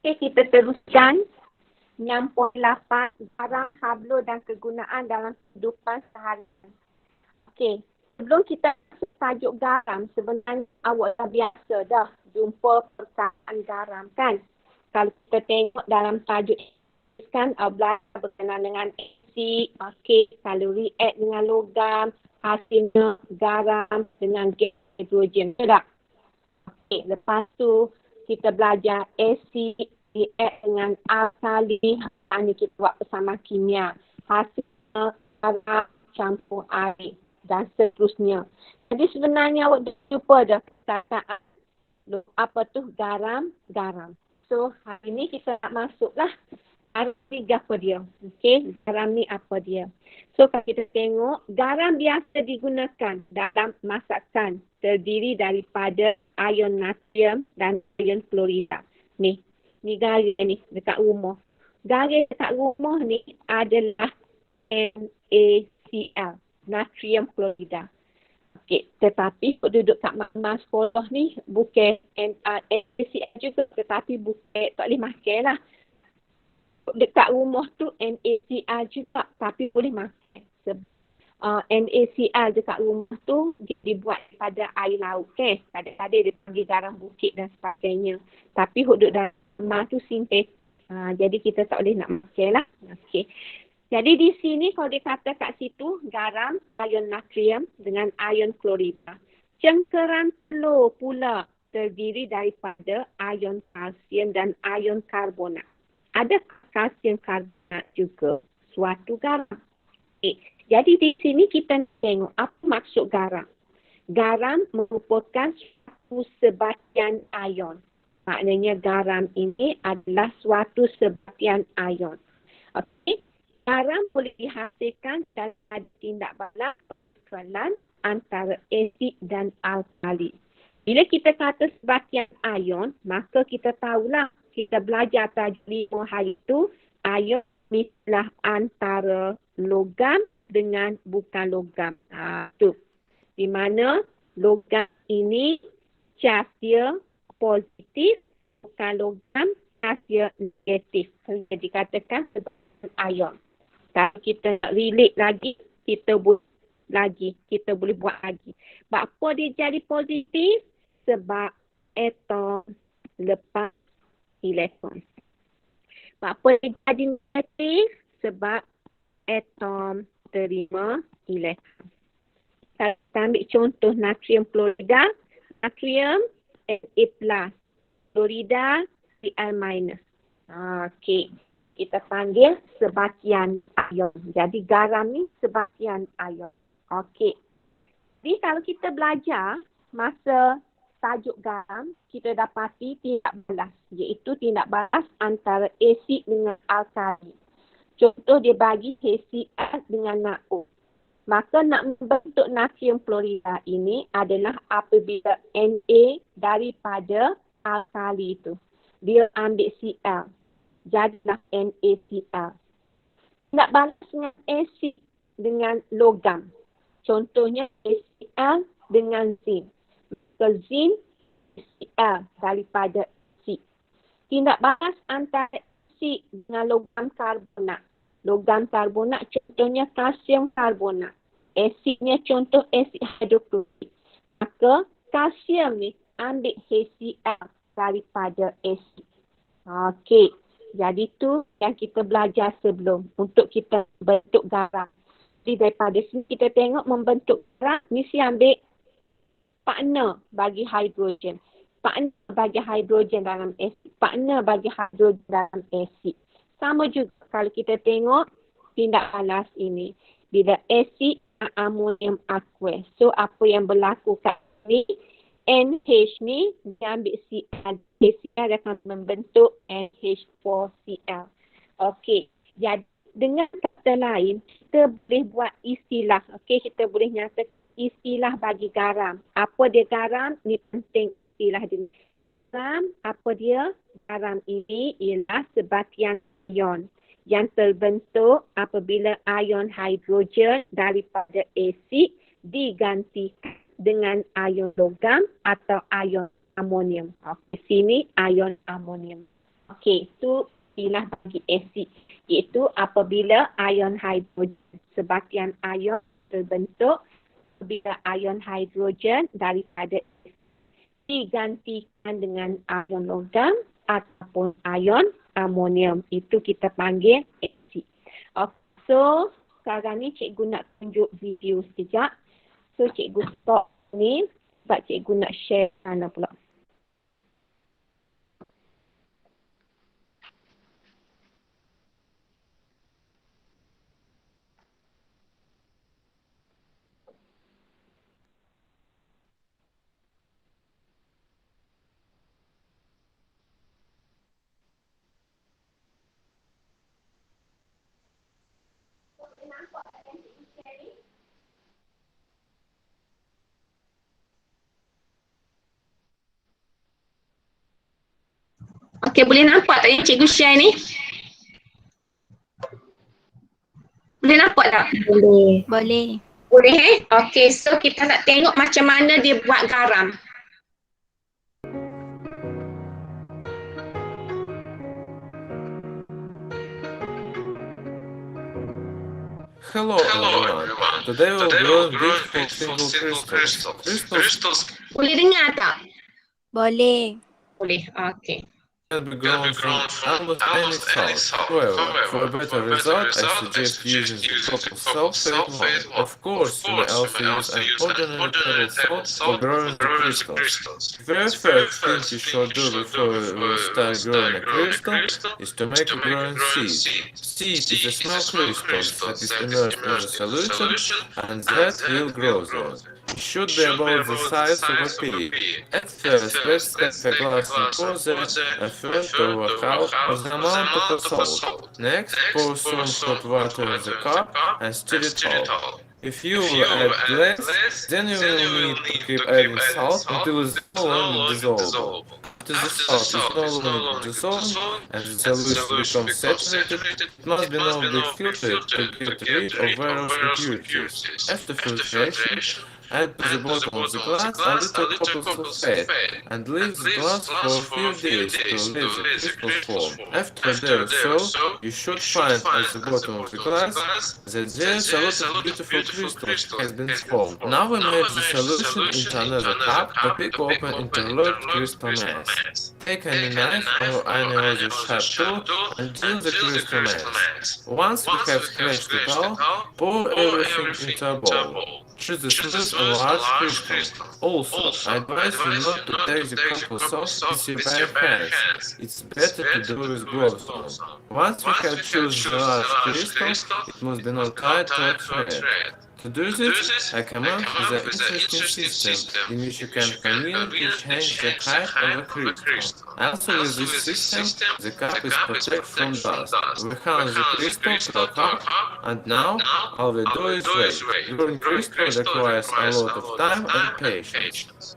Okey, kita teruskan. 6.8 barang, hablo dan kegunaan dalam kehidupan seharian. Okey, sebelum kita tajuk garam, sebenarnya awak dah biasa dah jumpa perkataan garam kan? Kalau kita tengok dalam tajuk kan, belajar berkenaan dengan asid, okey, kalau react dengan logam, hasilnya garam dengan gas hidrogen. Betul tak? Okey, lepas tu kita belajar asid react dengan alkali, hanya kita buat bersama kimia. Hasilnya garam campur air dan seterusnya. Jadi sebenarnya awak dah jumpa dah perkataan apa tu garam. So hari ni kita nak masuklah garam ni apa dia. Okey, garam ni apa dia. So kalau kita tengok, garam biasa digunakan dalam masakan, terdiri daripada ion natrium dan ion klorida. Ni garam ni dekat rumah. Garam dekat rumah ni adalah NaCl, natrium klorida. Okey, tetapi duduk kat mak sekolah ni bukan NaCl juga, tetapi bukan tak boleh makan lah. Dekat rumah tu NaCl juga, tapi boleh makan. NaCl dekat rumah tu dibuat daripada air laut ke. Kadang-kadang dia panggil garam bukit dan sebagainya. Tapi duduk dalam rumah tu sintetik. Jadi kita tak boleh nak makan lah. Okey. Jadi di sini kalau dia kata kat situ garam, ion natrium dengan ion klorida. Cengkeram telur pula terdiri daripada ion kalsium dan ion karbonat. Ada kalsium karbonat juga suatu garam. Jadi di sini kita tengok apa maksud garam. Garam merupakan suatu sebatian ion. Maknanya garam ini adalah suatu sebatian ion. Okey. Garam boleh dihasilkan dalam tindak balas pertukaran antara asid dan alkali. Bila kita kata sebatian ion, maka kita tahulah, kita belajar tajuk 5 hari itu, ion mislah antara logam dengan bukan logam. Tu. Di mana logam ini cas dia positif, bukan logam cas dia negatif. Jadi dikatakan sebatian ion. Kalau kita nak relate lagi, kita boleh buat lagi. Sebab apa dia jadi positif? Sebab atom lepas elektron. Sebab apa dia jadi negatif? Sebab atom terima elektron. Kalau kita ambil contoh natrium klorida, natrium Na+, klorida Cl-. Okey. Kita panggil sebatian ion. Jadi garam ni sebatian ion. Okey. Jadi kalau kita belajar masa tajuk garam, kita dapati tindak balas. Iaitu tindak balas antara asid dengan alkali. Contoh dia bagi HCl dengan NaO. Maka nak membentuk natrium klorida ini adalah apabila Na daripada alkali itu. Dia ambil Cl. Jadilah NaCl. Nak balas dengan asid dengan logam. Contohnya HCl dengan zinc. Maka zinc Cl daripada asid. Tindak balas antara asid dengan logam karbonat. Logam karbonat contohnya kalsium karbonat. Asidnya contoh asid hidroklorik. Maka kalsium ni ambil HCl daripada asid. Okey. Jadi tu yang kita belajar sebelum untuk kita bentuk garam. Jadi daripada sini kita tengok membentuk garam mesti ambil partner bagi hidrogen. Partner bagi hidrogen dalam asid. Partner bagi hidrogen dalam asid. Sama juga kalau kita tengok tindak balas ini. Bila asid amonium aqueous. So apa yang berlaku kat ni? NH ni dia ambil Cl. HCl akan membentuk NH4Cl. Okey. Jadi dengan kata lain, kita boleh buat istilah. Okey, kita boleh nyatakan istilah bagi garam. Apa dia garam? Ni penting istilah dia. Garam, apa dia? Garam ini ialah sebatian ion yang terbentuk apabila ion hidrogen daripada asid digantikan dengan ion logam atau ion amonium. Di sini ion amonium. Okey, itu istilah bagi asid. Iaitu apabila ion hidrogen sebahagian ion terbentuk bila ion hidrogen daripada digantikan dengan ion logam ataupun ion amonium. Itu kita panggil asid. So, sekarang ni cikgu nak tunjuk video sekejap. So, cikgu stop ni sebab cikgu nak share sana pula. Okey, boleh nampak tak yang cikgu share ni? Boleh nampak tak? Boleh. Boleh Okey, so kita nak tengok macam mana dia buat garam. Hello everyone. Today we'll grow beautiful single crystals. Boleh dengar tak? Boleh. Boleh. Okey. Can be grown from almost any salt. However, for a better result, I suggest using the proper sulfate one. Of course, you may also use an ordinary table salt for growing the crystals. The very first thing you should do before you start growing a crystal is to make a growing seed. Seed is a small crystal that is immersed in the solution and that will grow there. It should be about the size of a pea. At first, let's take a glass and pour there a third or a half of the amount of the salt. Next, pour some hot water in the cup and stir it all. If you will add less, then you will need to keep adding salt until it's no longer dissolvable. After the salt is no longer dissolved and the solution becomes saturated, it must be now be filtered to get rid of various impurities. After filtration, add to the bottom of the glass a little copper sulfate and leave the glass for a few days to leave the crystal form. After doing so, you should find at the bottom of the glass that there's a lot of beautiful crystals has been formed. Now we made the solution into another cup to pick open interlocked crystal mass. Take any knife or any other sharp tool and deal the crystal mass. Once we have scratched it all, pour everything into a bowl. Choose a smooth and large crystal. Also, I advise you not to take the copper sauce with your bare hands. It's better to do with gloves on. Once we have chosen the large crystal, it must be not tied to a thread. To do this, I come up with an interesting system in which you can conveniently change the height of a crystal. Also with this system, the cup is protected from dust. We hang the crystal to a cup, and now all we do is wait. Growing crystal requires a lot of time and patience.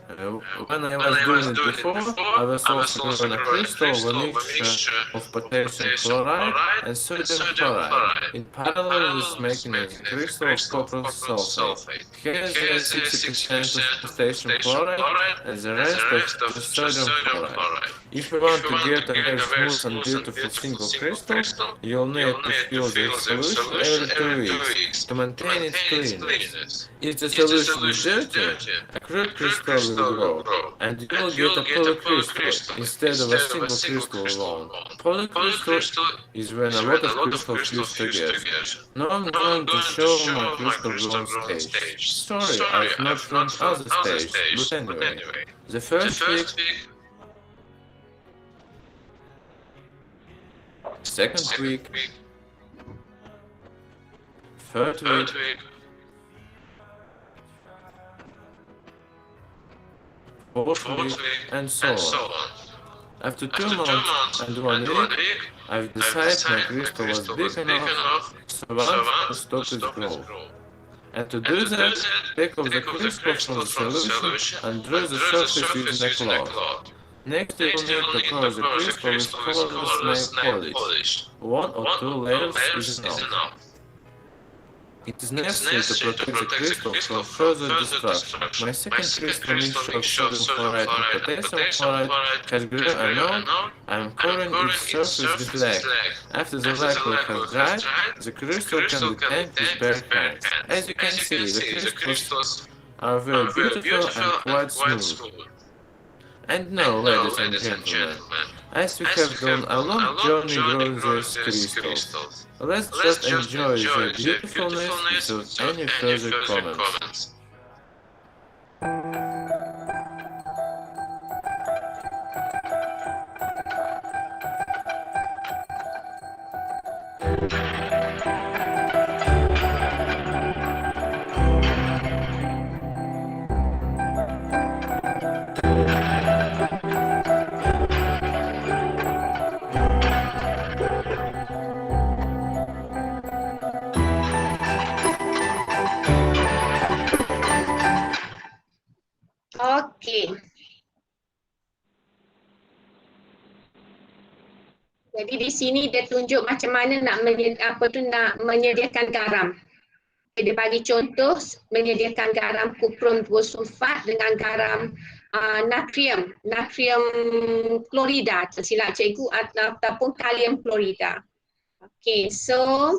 When I was doing it before, I was also growing a crystal with a mixture of potassium chloride and sodium chloride, in parallel with making a crystal of copper sulfate. Here is 60% of potassium chloride and the rest of the sodium chloride. If you want to get a very smooth and beautiful single crystal, you'll need to fill the solution every 2 weeks to maintain its cleanness. If the solution is dirty, a crude crystal will grow, and you will get a polycrystal instead of a single crystal alone. Polycrystal is when a lot of crystals fuse together. Now I'm going to show my crystal growing stage. Sorry, I've not shown other stages, but anyway. The first week, second week, third week, fourth week, and so on. After 2 months and 1 week, I've decided my crystal was big enough so I to stop its growth. And to do that, take off the crystal from the solution and dry the surface using a cloth. Next, you will need to cover the crystal with colorless nail polish. 1 or 2 layers is enough. It is necessary to protect the crystal from further destruction. My second crystal mixture of sodium chloride and potassium chloride has grown unknown. I am covering its surface with lac. After the lacquer has dried, the crystal can be tanked with bare hands. As you can see, the crystals are very beautiful and quite smooth. And now, ladies and gentlemen, as we have done a long journey growing these crystals, let's just enjoy their beautifulness without any further comments. Okey. Jadi di sini dia tunjuk macam mana nak menyediakan garam. Dia bagi contoh menyediakan garam kuprum 2 sulfat dengan garam natrium klorida, tersilap cikgu, ataupun kalium klorida. Okey, so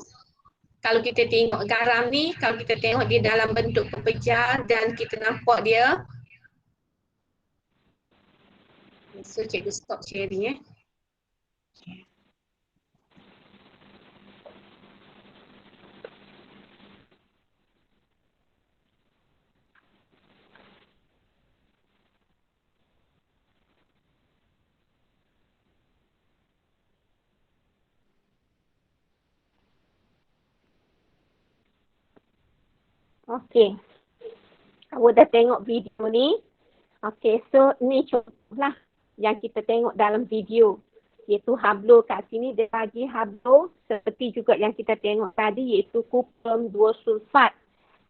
kalau kita tengok garam ni, kalau kita tengok dia dalam bentuk pepejar dan kita nampak dia. So cikgu stop sharing . Okey. Awak dah tengok video ni. Okey, so ni contohlah yang kita tengok dalam video. Iaitu hablo kat sini dia bagi hablo seperti juga yang kita tengok tadi iaitu kuprum 2 sulfat.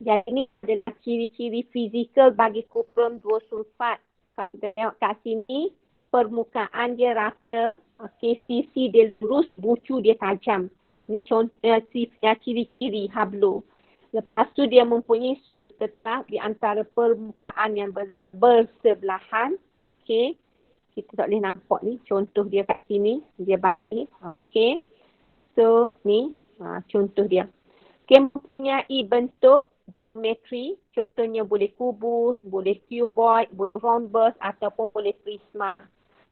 Jadi ini adalah ciri-ciri fizikal bagi kuprum 2 sulfat. Kalau kita tengok kat sini, permukaan dia rata, okey, sisi dia lurus, bucu dia tajam. Ini contoh ciri-ciri hablo. Lepas tu dia mempunyai tetap di antara permukaan yang bersebelahan. Okey. Kita tak boleh nampak ni. Contoh dia kat sini. Dia bagi. Okey. So, ni contoh dia. Okey, mempunyai bentuk geometri. Contohnya boleh kubus, boleh cuboid, boleh rhombus ataupun boleh prisma.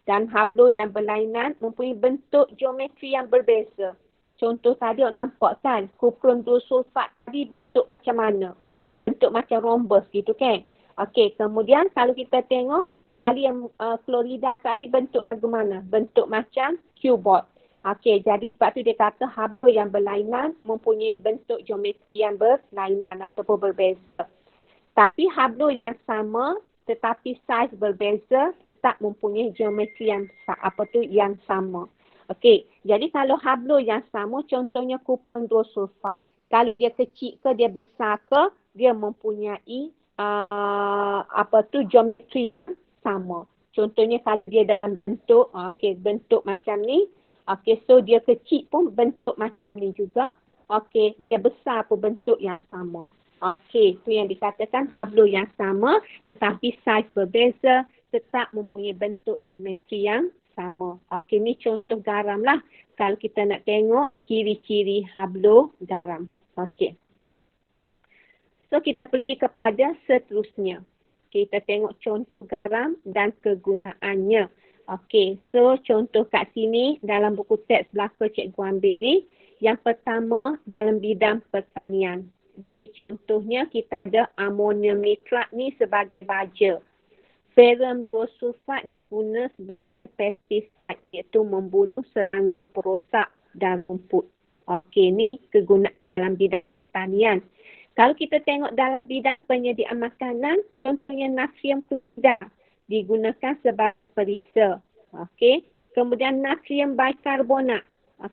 Dan hablo yang berlainan mempunyai bentuk geometri yang berbeza. Contoh tadi awak nampak kan, kuprum 2 sulfat tadi bentuk macam mana? Bentuk macam rhombus gitu kan? Okey, kemudian kalau kita tengok kalium klorida tadi bentuk bagaimana? Bentuk macam cuboid. Okey, jadi sebab tu dia kata hablo yang berlainan mempunyai bentuk geometri yang berlainan ataupun berbeza. Tapi hablo yang sama tetapi saiz berbeza tak mempunyai geometri yang yang sama. Okey, jadi kalau hablo yang sama, contohnya kuprum 2 sulfat. Kalau dia kecil ke, dia besar ke, dia mempunyai geometri yang sama. Contohnya kalau dia dalam bentuk, bentuk macam ni. Okey, so dia kecil pun bentuk macam ni juga. Okey, dia besar pun bentuk yang sama. Okey, itu yang dikatakan hablo yang sama, tapi saiz berbeza, tetap mempunyai bentuk geometri yang sama. Okey, ni contoh garam lah. Kalau kita nak tengok ciri-ciri hablo garam. Okey. So, kita pergi kepada seterusnya. Kita tengok contoh garam dan kegunaannya. Okey, so contoh kat sini dalam buku teks belaka cikgu ambil ni. Yang pertama dalam bidang pertanian. Contohnya kita ada amonium nitrat ni sebagai baja. Ferrum 2 sulfat guna sebagai pestisida iaitu membunuh serangga perosak dan rumput. Okey, ni kegunaan dalam bidang pertanian. Kalau kita tengok dalam bidang penyediaan makanan, contohnya natrium klorida digunakan sebagai perisa. Okey, kemudian natrium bikarbonat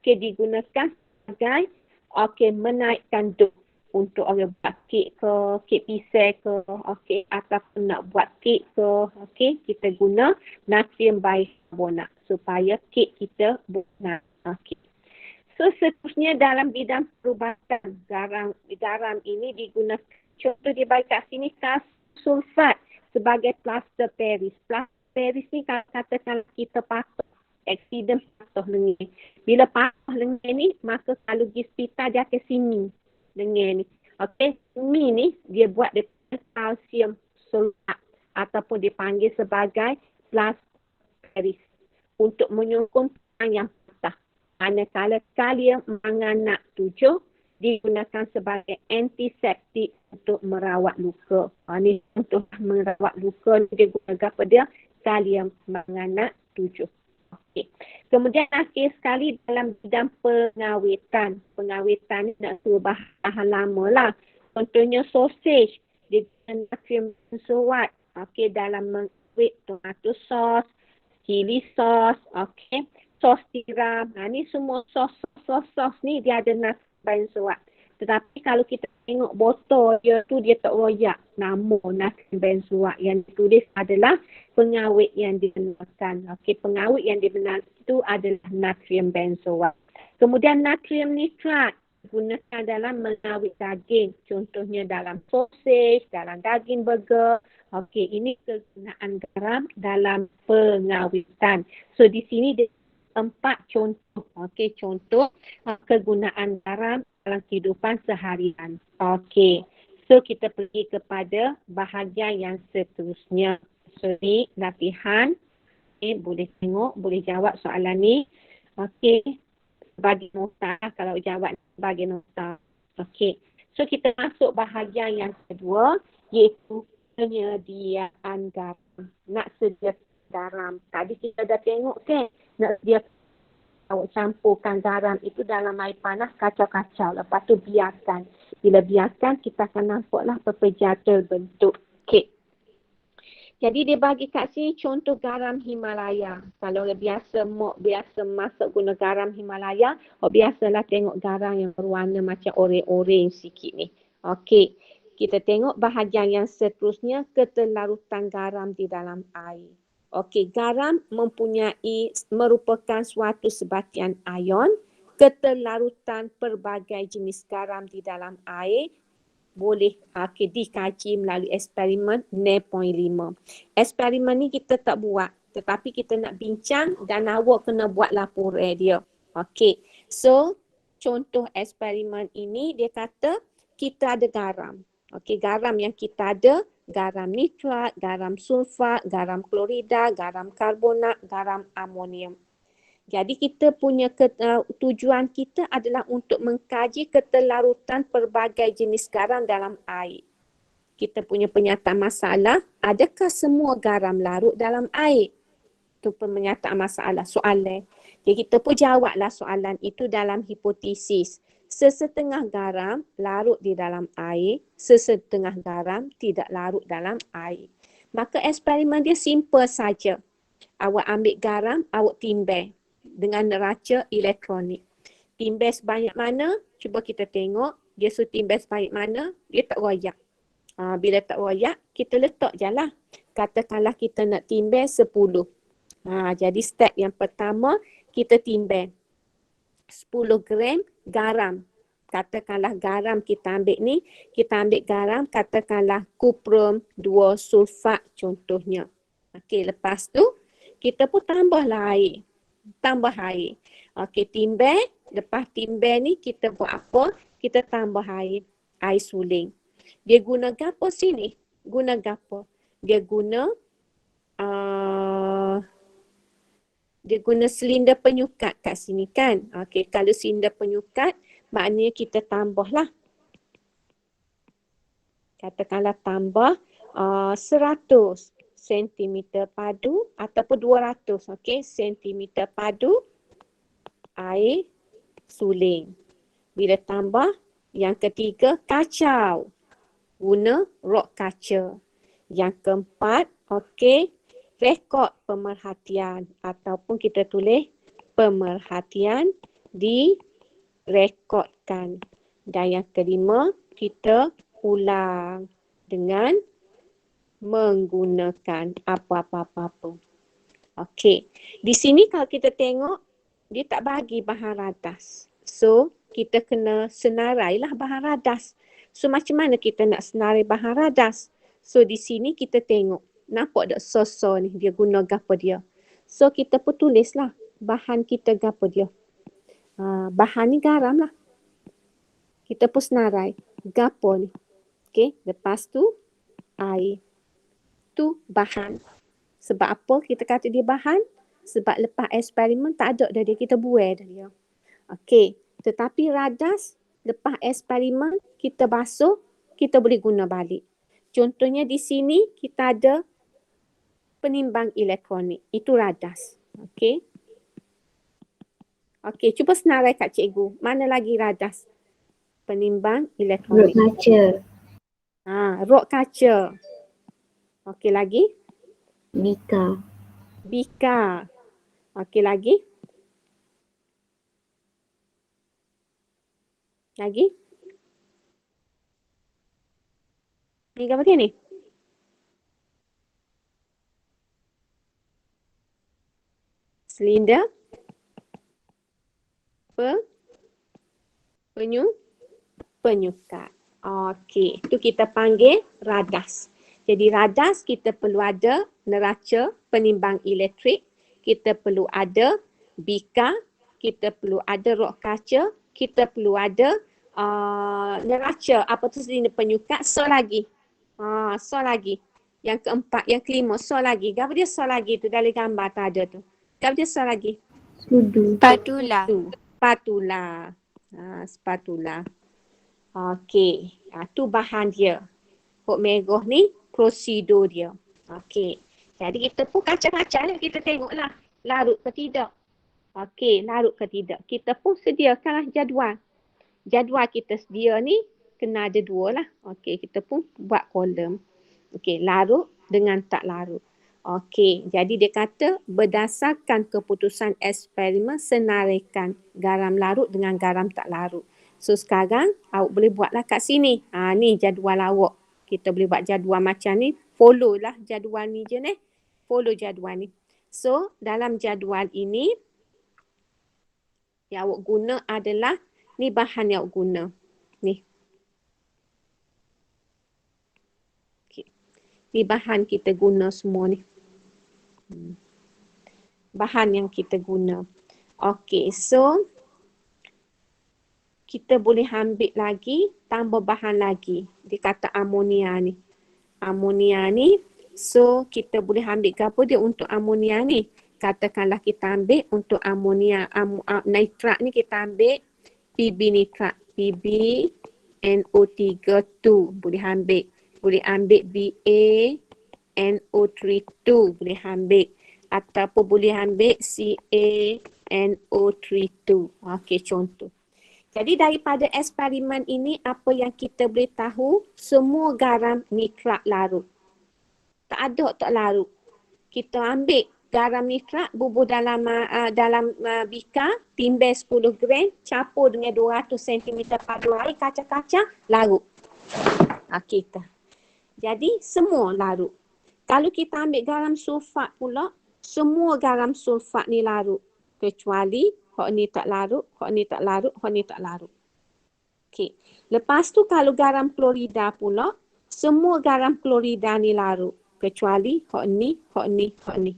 digunakan sebagai menaikkan dos untuk orang buat kek ke, kek pisang ke, ataupun nak buat kek ke, kita guna natrium bikarbonat supaya kek kita berwarna. So seterusnya dalam bidang perubatan, garam ini digunakan, contoh dia bagi kat sini sulfat sebagai plaster Paris. Plaster Paris ni katakan kita patah, accident patah lengan. Bila patah lengan ni, maka kalau pergi hospital dia akan sini lengan ni. Okey, sini ni dia buat daripada kalsium sulfat ataupun dipanggil sebagai plaster Paris untuk menyokong tulang yang patah. Manakala kalium manganat 7 digunakan sebagai antiseptik untuk merawat luka. Ini untuk merawat luka ni dia guna apa dia? Kalium manganat 7. Okey. Kemudian akhir sekali dalam bidang pengawitan. Pengawitan ni nak suruh bahan lama lah. Contohnya sausage. Dia guna natrium benzoat. Okey, dalam mengawet tomato sauce, chili sauce, okey. Sos tiram. Ni semua sos ni dia ada natrium benzoat. Tetapi kalau kita tengok botol dia tak royak nama natrium benzoat. Yang ditulis adalah pengawet yang digunakan. Okey, pengawet yang digunakan itu adalah natrium benzoat. Kemudian natrium nitrat digunakan dalam mengawet daging. Contohnya dalam sausage, dalam daging burger. Okey, ini kegunaan garam dalam pengawitan. So di sini dia 4 contoh. Okey, contoh kegunaan garam dalam kehidupan seharian. Okey. So kita pergi kepada bahagian yang seterusnya. Sorry, latihan. Okay, boleh tengok, boleh jawab soalan ni. Okey. Bagi nota, kalau jawab bagi nota. Okey. So kita masuk bahagian yang kedua, iaitu penyediaan garam. Nak sedia garam. Tadi kita dah tengok kan, nak sedia awak campurkan garam itu dalam air panas, kacau-kacau. Lepas tu biarkan. Bila biarkan, kita akan nampaklah pepejal terbentuk. Okey. Jadi dia bagi kat sini contoh garam Himalaya. Kalau biasa masak guna garam Himalaya, biasalah tengok garam yang berwarna macam oren-oren sikit ni. Okey. Kita tengok bahagian yang seterusnya, keterlarutan garam di dalam air. Okey, garam merupakan suatu sebatian ion. Keterlarutan pelbagai jenis garam di dalam air boleh dikaji melalui eksperimen 0.5. Eksperimen ni kita tak buat, tetapi kita nak bincang dan awak kena buat laporan dia. Okey, so contoh eksperimen ini dia kata kita ada garam. Okey, garam yang kita ada, garam nitrat, garam sulfat, garam klorida, garam karbonat, garam amonium. Jadi kita punya tujuan kita adalah untuk mengkaji keterlarutan pelbagai jenis garam dalam air. Kita punya penyataan masalah, adakah semua garam larut dalam air? Itu penyataan masalah, soalan. Jadi kita pun jawablah soalan itu dalam hipotesis. Sesetengah garam larut di dalam air, sesetengah garam tidak larut dalam air. Maka eksperimen dia simple saja. Awak ambil garam, awak timbang dengan neraca elektronik. Timbang sebanyak mana? Cuba kita tengok. Dia suruh timbang sebanyak mana? Dia tak royak. Bila tak royak, kita letak je lah. Katakanlah kita nak timbang 10. Jadi step yang pertama, kita timbang 10 gram garam. Katakanlah garam kita ambil ni, kita ambil garam, katakanlah kuprum 2 sulfat contohnya. Okey, lepas tu kita pun tambahlah air. Tambah air. Okey, timbang. Lepas timbang ni kita buat apa? Kita tambah air. Air suling. Dia guna gapo sini? Guna gapo? Dia guna silinder penyukat kat sini kan. Okey, kalau silinder penyukat, maknanya kita tambahlah. Katakanlah tambah 100 sentimeter padu ataupun 200 sentimeter padu air suling. Bila tambah, yang ketiga kacau. Guna rok kaca. Yang keempat, rekod pemerhatian ataupun kita tulis pemerhatian direkodkan. Dan yang kelima, kita ulang dengan menggunakan apa-apa. Okey. Di sini kalau kita tengok, dia tak bagi bahan ratas. So, kita kena senarailah bahan radas. So, macam mana kita nak senarai bahan radas? So, di sini kita tengok. Nampak tak so ni? Dia guna gapo dia. So, kita pun tulislah bahan kita gapo dia. Bahan ni garam lah. Kita pun senarai. Gapo ni. Okay. Lepas tu, air. Tu bahan. Sebab apa kita kata dia bahan? Sebab lepas eksperimen tak ada dah dia. Kita buai dah dia. Okay. Tetapi radas, lepas eksperimen, kita basuh, kita boleh guna balik. Contohnya di sini, kita ada penimbang elektronik. Itu radas. Okay. Okay, cuba senarai kat cikgu. Mana lagi radas? Penimbang Rod elektronik. kaca. Rod kaca. Okey, lagi? Bika. Bika. Okey, lagi? Lagi? Ni gambar dia ni? Silinder. Penyukat. Okey, itu kita panggil radas. Jadi radas kita perlu ada neraca penimbang elektrik, kita perlu ada bika, kita perlu ada rod kaca, kita perlu ada neraca apa tu silinder penyukat, so lagi. So lagi. Yang keempat, yang kelima, so lagi. Apa dia so lagi tu dalam gambar tak ada tu. Apa dia so lagi? Sudu. Spatula. Spatula. Spatula. Okey. Tu bahan dia. Hok merah ni prosedur dia. Okey. Jadi kita pun kacang-kacang kita tengoklah larut ke tidak. Okey, larut ke tidak. Kita pun sediakanlah jadual. Jadual kita sedia ni kena ada dua lah. Okey, kita pun buat kolom. Okey, larut dengan tak larut. Okey, jadi dia kata berdasarkan keputusan eksperimen senaraikan garam larut dengan garam tak larut. So sekarang awak boleh buatlah kat sini. Ni jadual awak. Kita boleh buat jadual macam ni. Follow lah jadual ni je ni. Follow jadual ni. So dalam jadual ini yang awak guna adalah ni bahan yang awak guna. Ni. Okay. Ni bahan kita guna semua ni. Bahan yang kita guna. Okey, so kita boleh ambil lagi, tambah bahan lagi. Dia kata amonia ni. Amonia ni, so kita boleh ambil ke apa dia untuk amonia ni. Katakanlah kita ambil untuk amonia, nitrat ni kita ambil PB nitrat. PB NO3 2 boleh ambil. Boleh ambil BA NO3 2 boleh ambil. Ataupun boleh ambil CaNO3 2. Okey, contoh. Jadi daripada eksperimen ini apa yang kita boleh tahu, semua garam nitrat larut. Tak ada tak larut. Kita ambil garam nitrat bubuh dalam bika, timbel 10 gram, campur dengan 200 cm padu air, kacang-kacang, larut. Kita. Jadi semua larut. Kalau kita ambil garam sulfat pula, semua garam sulfat ni larut. Kecuali hak ni tak larut, hak ni tak larut, hak ni tak larut. Okey. Lepas tu kalau garam klorida pula, semua garam klorida ni larut. Kecuali hak ni, hak ni, hak ni.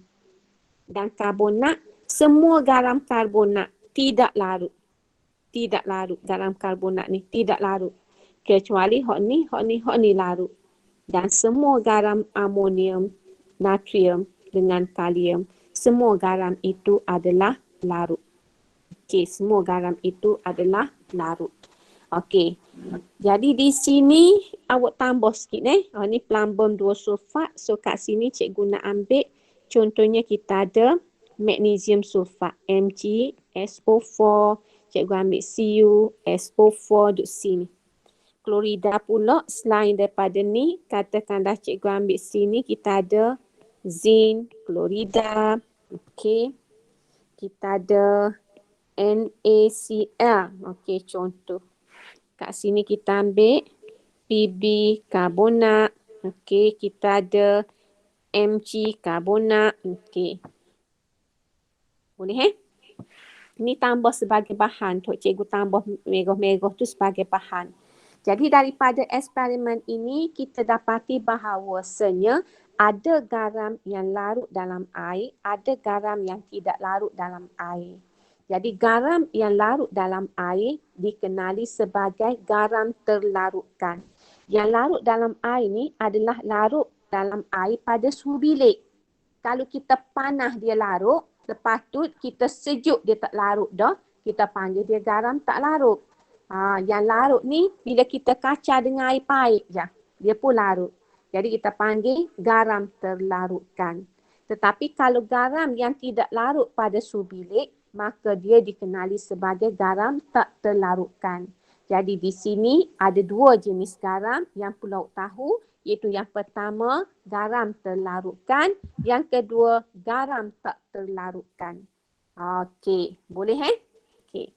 Dan karbonat, semua garam karbonat tidak larut. Tidak larut. Garam karbonat ni tidak larut. Kecuali hak ni, hak ni, hak ni larut. Dan semua garam amonium, natrium dengan kalium, semua garam itu adalah larut. Okey, semua garam itu adalah larut. Okey. Jadi di sini awak tambah sikit ni plumbum 2 sulfat. So kat sini cikgu nak ambil contohnya kita ada magnesium sulfat MgSO4. Cikgu ambil Cu SO4 duduk sini. Klorida pula selain daripada ni, katakanlah cikgu ambil sini kita ada zinc, klorida. Okey. Kita ada NaCl. Okey, contoh. Kat sini kita ambil PB karbonat. Okey, kita ada Mg karbonat. Okey. Boleh Ini tambah sebagai bahan. Tok Cikgu tambah merah-merah tu sebagai bahan. Jadi daripada eksperimen ini kita dapati bahawasanya ada garam yang larut dalam air, ada garam yang tidak larut dalam air. Jadi garam yang larut dalam air dikenali sebagai garam terlarutkan. Yang larut dalam air ni adalah larut dalam air pada suhu bilik. Kalau kita panah dia larut, lepas tu kita sejuk dia tak larut dah, kita panggil dia garam tak larut. Yang larut ni bila kita kacau dengan air pahit je, dia pun larut. Jadi kita panggil garam terlarutkan. Tetapi kalau garam yang tidak larut pada suhu bilik, maka dia dikenali sebagai garam tak terlarutkan. Jadi di sini ada dua jenis garam yang Pulau tahu, iaitu yang pertama garam terlarutkan, yang kedua garam tak terlarutkan. Okey, boleh Okey.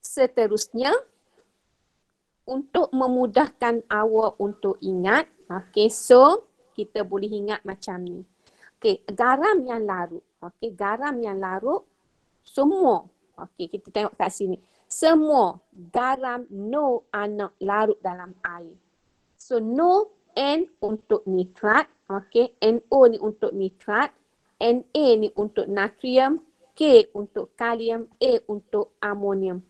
Seterusnya, untuk memudahkan awak untuk ingat, okey, so kita boleh ingat macam ni. Okey, garam yang larut. Okey, garam yang larut semua. Okey, kita tengok kat sini. Semua garam no anak larut dalam air. So no N untuk nitrat, okey, NO ni untuk nitrat, Na ni untuk natrium, K untuk kalium, A untuk amonium.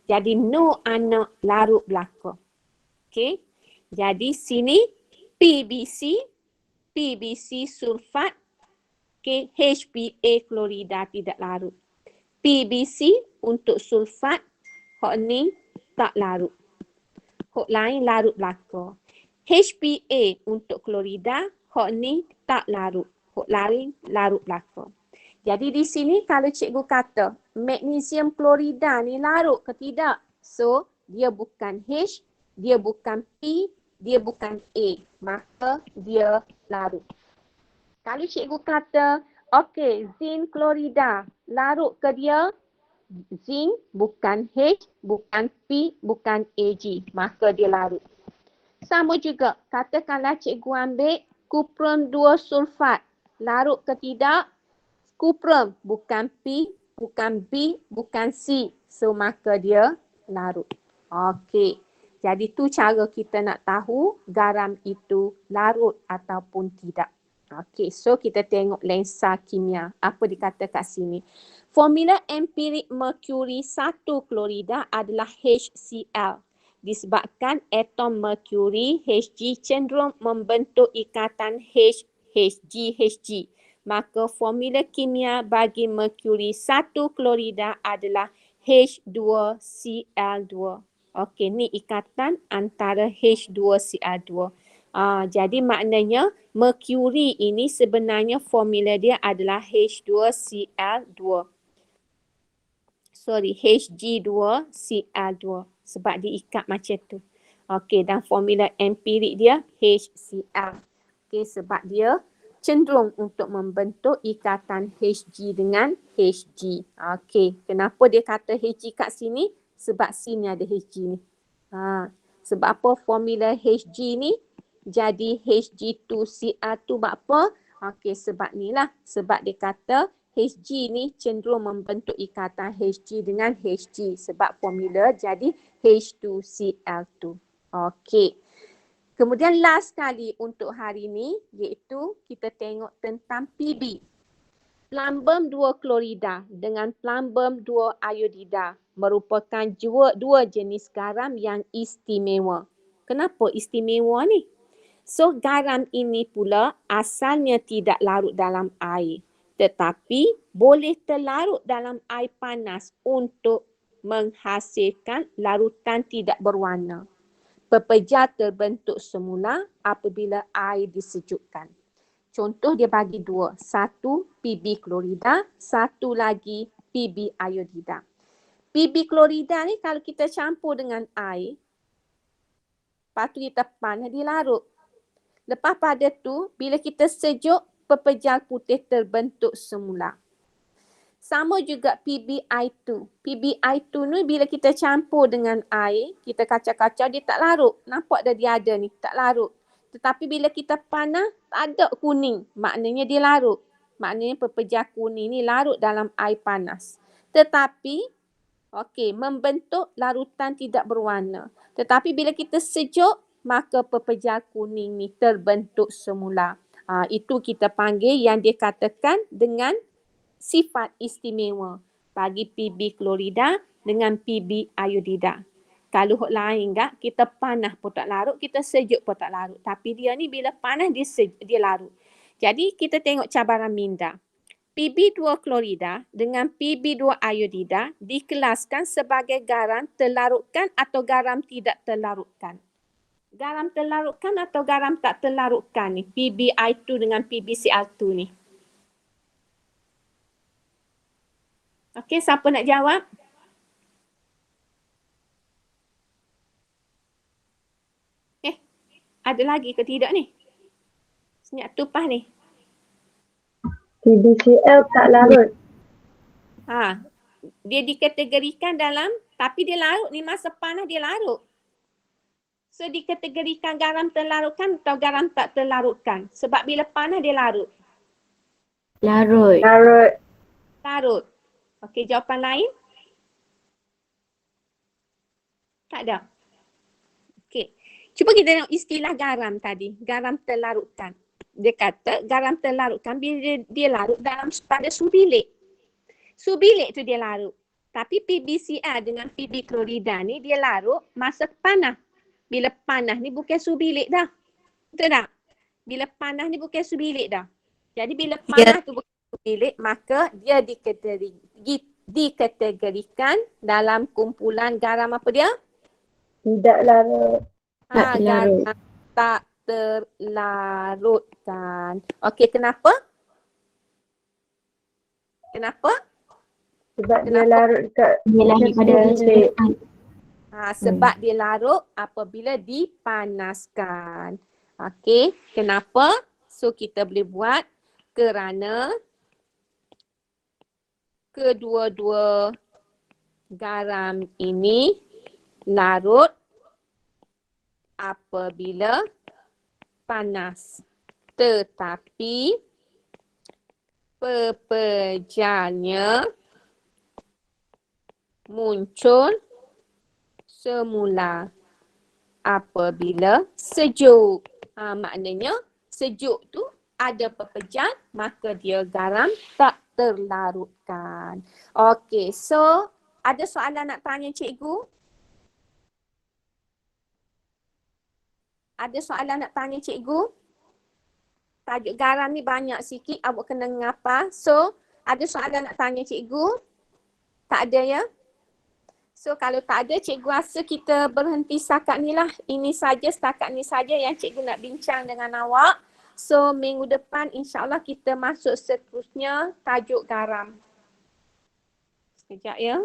Jadi no anak larut belaka. Okey. Jadi sini PBC sulfat, okay, HPA klorida tidak larut. PBC untuk sulfat, hak ni tak larut. Hak lain larut belaka. HPA untuk klorida, hak ni tak larut. Hak lain larut belaka. Jadi di sini kalau cikgu kata magnesium klorida ni larut ke tidak? So dia bukan H, dia bukan P, dia bukan A. Maka dia larut. Kalau cikgu kata, okey, zinc klorida, larut ke dia? Zinc bukan H, bukan P, bukan Ag, maka dia larut. Sama juga, katakanlah cikgu ambil kuprum 2 sulfat, larut ke tidak? Kuprum bukan P, bukan B, bukan C, so maka dia larut. Okey, jadi tu cara kita nak tahu garam itu larut ataupun tidak. Okey, so kita tengok lensa kimia. Apa dikata kat sini? Formula empirik merkuri 1 klorida adalah HCl. Disebabkan atom merkuri Hg cenderung membentuk ikatan HG. Maka formula kimia bagi merkuri 1 klorida adalah H2Cl2. Okey, ni ikatan antara H2Cl2. Jadi maknanya merkuri ini sebenarnya formula dia adalah H2Cl2. Hg2Cl2 sebab diikat macam tu. Okey, dan formula empirik dia HCl. Okey, sebab dia cenderung untuk membentuk ikatan Hg dengan Hg. Okey, kenapa dia kata Hg kat sini? Sebab sini ada Hg ni. Sebab apa formula Hg ni jadi Hg2Cl2 buat apa? Okey, sebab ni lah. Sebab dia kata Hg ni cenderung membentuk ikatan Hg dengan Hg. Sebab formula jadi H2Cl2. Okey. Kemudian last sekali untuk hari ni iaitu kita tengok tentang PB. Plumbum 2 klorida dengan plumbum 2 iodida merupakan dua jenis garam yang istimewa. Kenapa istimewa ni? So garam ini pula asalnya tidak larut dalam air, tetapi boleh terlarut dalam air panas untuk menghasilkan larutan tidak berwarna. Pepejal terbentuk semula apabila air disejukkan. Contoh dia bagi dua. Satu PB klorida, satu lagi PB iodida. PB klorida ni kalau kita campur dengan air, lepas tu kita panah dia larut. Lepas pada tu, bila kita sejuk, pepejal putih terbentuk semula. Sama juga PbI2. PbI2 ni bila kita campur dengan air, kita kacau-kacau, dia tak larut. Nampak dah dia ada ni, tak larut. Tetapi bila kita panah, tak ada kuning. Maknanya dia larut. Maknanya pepejal kuning ni larut dalam air panas. Tetapi, okey, membentuk larutan tidak berwarna. Tetapi bila kita sejuk, maka pepejar kuning ni terbentuk semula. Itu kita panggil yang dikatakan dengan sifat istimewa bagi PB klorida dengan PB iodida. Kalau hok lain enggak, kita panas pun tak larut, kita sejuk pun tak larut. Tapi dia ni bila panas dia larut. Jadi kita tengok cabaran minda. PB2 klorida dengan PB2 iodida dikelaskan sebagai garam terlarutkan atau garam tidak terlarutkan. Garam terlarutkan atau garam tak terlarutkan ni, PbI2 dengan PbCl2 ni. Okey, siapa nak jawab? Ada lagi ke tidak ni? Senyap tupah ni. PbCl tak larut. Dia dikategorikan dalam, tapi dia larut ni, masa panas dia larut. So dikategorikan garam terlarutkan atau garam tak terlarutkan. Sebab bila panas dia larut. Larut. Larut. Okey, jawapan lain? Tak ada. Okey. Cuba kita tengok istilah garam tadi. Garam terlarutkan. Dia kata garam terlarutkan bila dia larut pada subilik. Subilik tu dia larut. Tapi PbCl dengan PB klorida ni dia larut masa panas. Bila panas ni bukan subilik dah. Betul tak? Bila panas ni bukan subilik dah. Jadi bila panas tu bukan subilik, maka dia dikategorikan dalam kumpulan garam apa dia? Tidak larut. Garam tak terlarutkan. Okey, kenapa? Kenapa? Sebab dia larut dekat subilik. Sebab dia larut apabila dipanaskan. Okey, kenapa? So kita boleh buat kerana kedua-dua garam ini larut apabila panas. Tetapi pepejarnya muncul semula apabila sejuk. Maknanya sejuk tu ada pepejar, maka dia garam tak terlarutkan. Okey, so ada soalan nak tanya cikgu? Ada soalan nak tanya cikgu? Tajuk garam ni banyak sikit, awak kena ngapa. So, ada soalan nak tanya cikgu? Tak ada ya? So, kalau tak ada, cikgu rasa kita berhenti setakat ni lah. Ini saja, setakat ni saja yang cikgu nak bincang dengan awak. So, minggu depan insyaAllah kita masuk seterusnya tajuk garam. Sekejap ya.